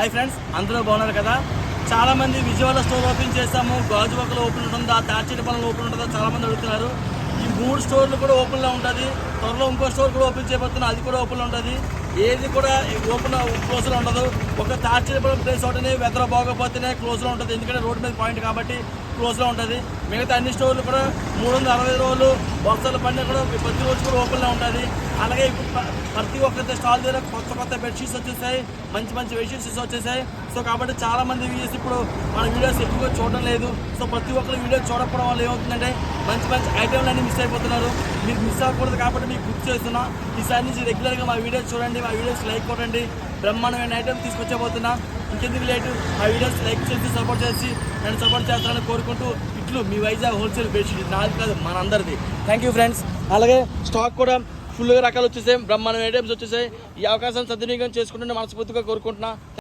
Hi friends, అందరూ బాగున్నారు కదా. చాలా మంది విజయవాడ స్టోర్ ఓపెన్ చేస్తాము, గాజువాకలో ఓపెన్ ఉంటుందా, తాచేటిపాలెంలో ఓపెన్ ఉంటుందా చాలా మంది అడుగుతున్నారు. ఈ 3 స్టోర్లు కూడా ఓపెన్లో ఉంటుంది. త్వరలో ఇంకో స్టోర్ కూడా ఓపెన్ చేయబోతున్నా, అది కూడా ఓపెన్లో ఉంటుంది. ఏది కూడా ఓపెన్ క్లోజ్లో ఉండదు. ఒక తాచేటిపాలెం ప్లేస్ ఒకటి వెదర్ బాగోపోతేనే క్లోజ్లో ఉంటుంది, ఎందుకంటే రోడ్డు మీద పాయింట్ కాబట్టి క్లోజ్లో ఉంటుంది. మిగతా అన్ని స్టోర్లు కూడా 360 రోజులు వర్షాలు పడినా కూడా ప్రతి రోజు కూడా ఓపెన్లో ఉంటుంది. అలాగే ఇప్పుడు ప్రతి ఒక్క స్టాల్ దగ్గర కొత్త బెడ్షీట్స్ వచ్చేసాయి, మంచి బెడ్షీట్స్ వచ్చేసాయి. సో కాబట్టి చాలామంది వ్యూస్ ఇప్పుడు మన వీడియోస్ ఎక్కువగా చూడడం లేదు. సో ప్రతి ఒక్కరు వీడియో చూడకపోవడం వల్ల ఏమవుతుందంటే మంచి ఐటెంలు అన్నీ మిస్ అయిపోతున్నారు. మీరు మిస్ అవ్వకూడదు కాబట్టి మీకు గుర్తు చేస్తున్నా. ఈసారి నుంచి రెగ్యులర్గా మా వీడియోస్ చూడండి, మా వీడియోస్ లైక్ కొట్టండి. బ్రహ్మాండమైన ఐటెం తీసుకొచ్చేపోతున్నా. ఇంకెందుకు లేటు, మా వీడియోస్ లైక్ చేసి సపోర్ట్ చేసి నన్ను సపోర్ట్ చేస్తారని కోరుకుంటూ ఇట్లు మీ వైజాగ్ హోల్సేల్ బెడ్షీట్, నాది కాదు మనందరిది. Thank you friends. అలాగే స్టాక్ కూడా ఫుల్గా రకాలు వచ్చేసాయి, బ్రహ్మాండమైన ఐటమ్స్ వచ్చేసాయి. ఈ అవకాశం సద్వినియోగం చేసుకుంటుంటే మనస్ఫూర్తిగా కోరుకుంటున్నా.